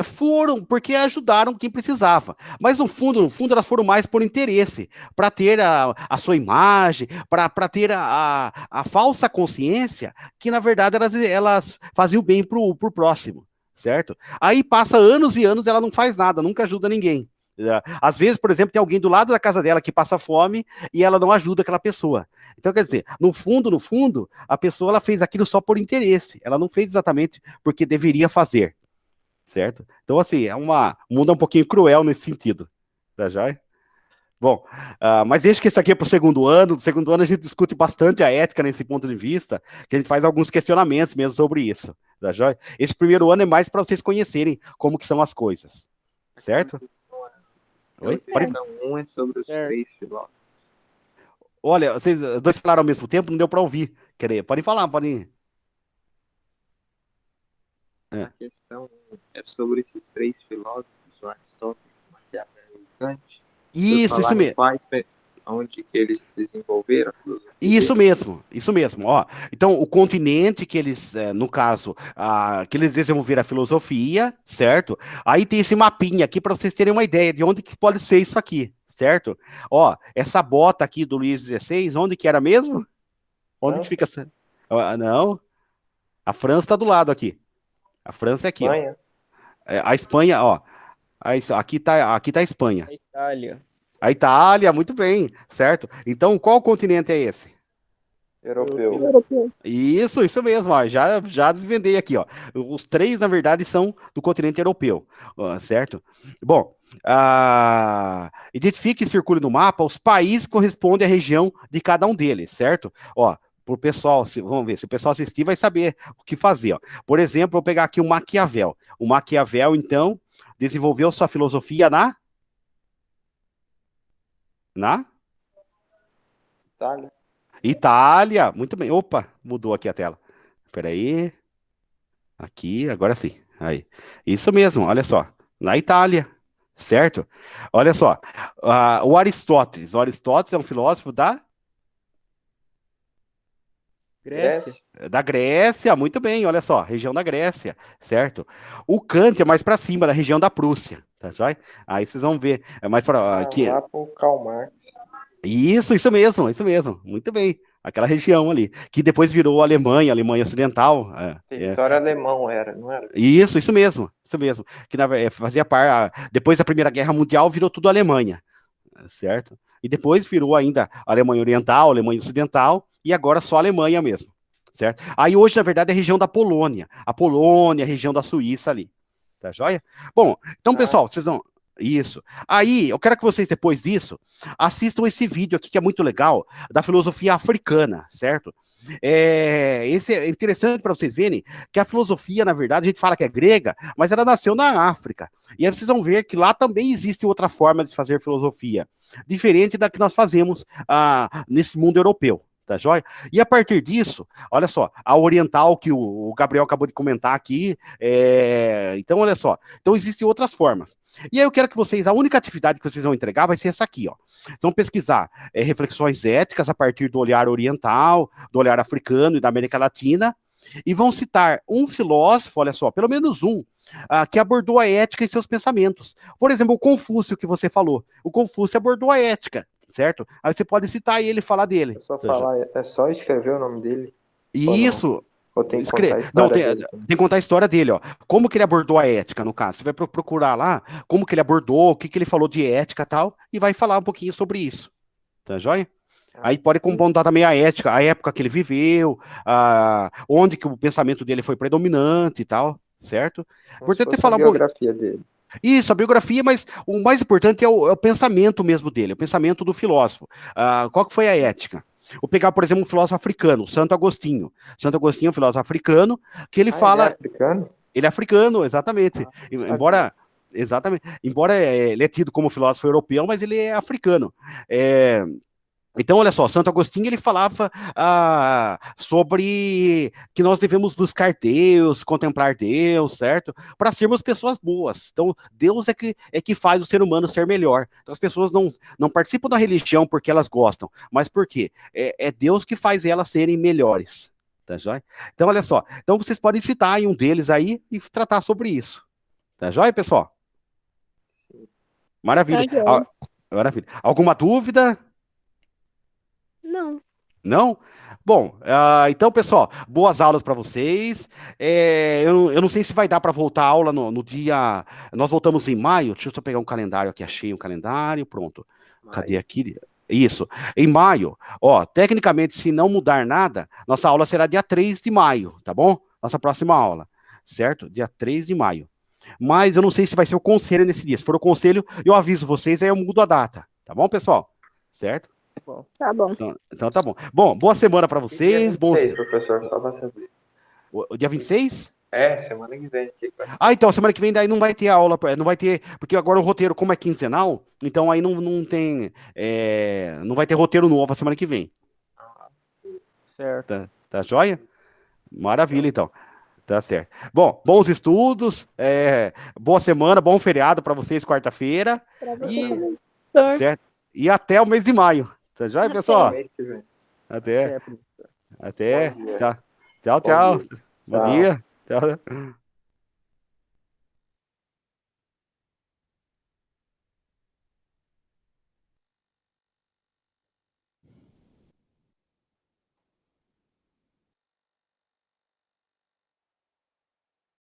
Foram porque ajudaram quem precisava. Mas no fundo, elas foram mais por interesse, para ter a sua imagem, para ter a falsa consciência que, na verdade, elas faziam bem pro próximo, certo? Aí passa anos e anos, ela não faz nada, nunca ajuda ninguém. Às vezes, por exemplo, tem alguém do lado da casa dela que passa fome e ela não ajuda aquela pessoa. Então, quer dizer, no fundo, a pessoa ela fez aquilo só por interesse. Ela não fez exatamente porque deveria fazer. Certo? Então, assim, o mundo é um pouquinho cruel nesse sentido. Tá joia? Bom, mas deixa que isso aqui é para o segundo ano. No segundo ano a gente discute bastante a ética nesse ponto de vista, que a gente faz alguns questionamentos mesmo sobre isso. Tá joia? Esse primeiro ano é mais para vocês conhecerem como que são as coisas. Certo? Oi? Questão 1 é sobre os três filósofos. Olha, vocês dois falaram ao mesmo tempo, não deu para ouvir. Podem falar, podem. A questão 1 é sobre esses três filósofos, o Aristóteles, Maquiavel e Kant. Isso mesmo. onde que eles desenvolveram a filosofia Isso deles? mesmo, isso mesmo, ó. Então, o continente que eles, no caso, que eles desenvolveram a filosofia, certo? Aí tem esse mapinha aqui para vocês terem uma ideia de onde que pode ser isso aqui, certo? Ó, essa bota aqui do Luís XVI, onde que era mesmo? Onde que França, fica essa? Não, a França está do lado aqui. A França é aqui, ó. Espanha, A Espanha, ó. Aqui tá a Espanha. A Itália. A Itália, muito bem, certo? Então, qual continente é esse? europeu. Europeu. Isso mesmo, ó, já desvendei aqui, ó. Os três, na verdade, são do continente europeu, ó, certo? Bom, identifique e circule no mapa os países que correspondem à região de cada um deles, certo? Ó, pro pessoal, vamos ver, se o pessoal assistir vai saber o que fazer, ó. Por exemplo, vou pegar aqui o Maquiavel. O Maquiavel, então, desenvolveu sua filosofia na Itália. Itália, muito bem. Opa, mudou aqui a tela. Peraí. Aqui, agora sim. Aí. Isso mesmo, olha só. Na Itália, certo? Olha só. O Aristóteles. O Aristóteles é um filósofo Grécia. da Grécia, muito bem, olha só. Região da Grécia, certo? O Kant é mais para cima, da região da Prússia, tá joia? Aí vocês vão ver. É mais para aqui. Lá pro Karl Marx. Isso mesmo. Muito bem. Aquela região ali, que depois virou Alemanha Ocidental. Território alemão era, não era? Isso mesmo. Que fazia parte, depois da Primeira Guerra Mundial, virou tudo Alemanha, certo? E depois virou ainda Alemanha Oriental, Alemanha Ocidental, e agora só Alemanha mesmo, certo? Aí hoje, na verdade, é a região da Polônia. A Polônia, a região da Suíça ali. Tá joia? Bom, então, pessoal, vocês vão. Isso. Aí, eu quero que vocês, depois disso, assistam esse vídeo aqui, que é muito legal, da filosofia africana, certo? Esse é interessante para vocês verem que a filosofia, na verdade, a gente fala que é grega, mas ela nasceu na África. E aí vocês vão ver que lá também existe outra forma de se fazer filosofia, diferente da que nós fazemos nesse mundo europeu. Tá joia? E a partir disso, olha só, a oriental que o Gabriel acabou de comentar aqui, então olha só, então existem outras formas. E aí eu quero que vocês, a única atividade que vocês vão entregar vai ser essa aqui, ó. Vocês vão pesquisar reflexões éticas a partir do olhar oriental, do olhar africano e da América Latina, e vão citar um filósofo, olha só, pelo menos um, que abordou a ética em seus pensamentos. Por exemplo, o Confúcio que você falou. O Confúcio abordou a ética, certo? Aí você pode citar ele e falar dele. É só escrever o nome dele? Isso. Ou tem que contar a história dele? Tem que contar a história dele, ó. Como que ele abordou a ética, no caso. Você vai procurar lá como que ele abordou, o que ele falou de ética e tal, e vai falar um pouquinho sobre isso. Tá joia? Aí pode contar também a ética, a época que ele viveu, onde que o pensamento dele foi predominante e tal, certo? Importante é falar a biografia dele. Isso, a biografia, mas o mais importante é o pensamento mesmo dele, o pensamento do filósofo. Qual que foi a ética? Vou pegar, por exemplo, um filósofo africano, Santo Agostinho. Santo Agostinho é um filósofo africano, que ele fala... Ele é africano? Ele é africano, exatamente. Embora ele é tido como filósofo europeu, mas ele é africano. Então, olha só, Santo Agostinho, ele falava sobre que nós devemos buscar Deus, contemplar Deus, certo? Para sermos pessoas boas. Então, Deus é que faz o ser humano ser melhor. Então, as pessoas não participam da religião porque elas gostam, mas por quê? É Deus que faz elas serem melhores. Tá joia? Então, olha só. Então, vocês podem citar aí um deles aí e tratar sobre isso. Tá joia, pessoal? Maravilha. Maravilha. Alguma dúvida? Não? Bom, então, pessoal, boas aulas para vocês. Eu não sei se vai dar para voltar a aula no dia... Nós voltamos em maio. Deixa eu só pegar um calendário aqui. Achei um calendário. Pronto. Cadê aqui? Isso. Em maio. Ó, tecnicamente, se não mudar nada, nossa aula será dia 3 de maio, tá bom? Nossa próxima aula. Certo? Dia 3 de maio. Mas eu não sei se vai ser o conselho nesse dia. Se for o conselho, eu aviso vocês, aí eu mudo a data. Tá bom, pessoal? Certo? Tá bom. Então tá bom. Bom, boa semana para vocês. Dia 26, professor, só pra saber. O dia 26? Semana que vem. Então, semana que vem daí não vai ter aula, não vai ter, porque agora o roteiro, como é quinzenal, então aí não tem, não vai ter roteiro novo a semana que vem. Certo. Tá joia? Maravilha, então. Tá certo. Bom, bons estudos, boa semana, bom feriado para vocês quarta-feira. Pra você também, professor. Certo? E até o mês de maio. Tá joia, pessoal? Mês que vem. Até. É, professor. Até. Bom dia. Tchau. Tchau, tchau. dia. Bom Tchau. dia. Tchau.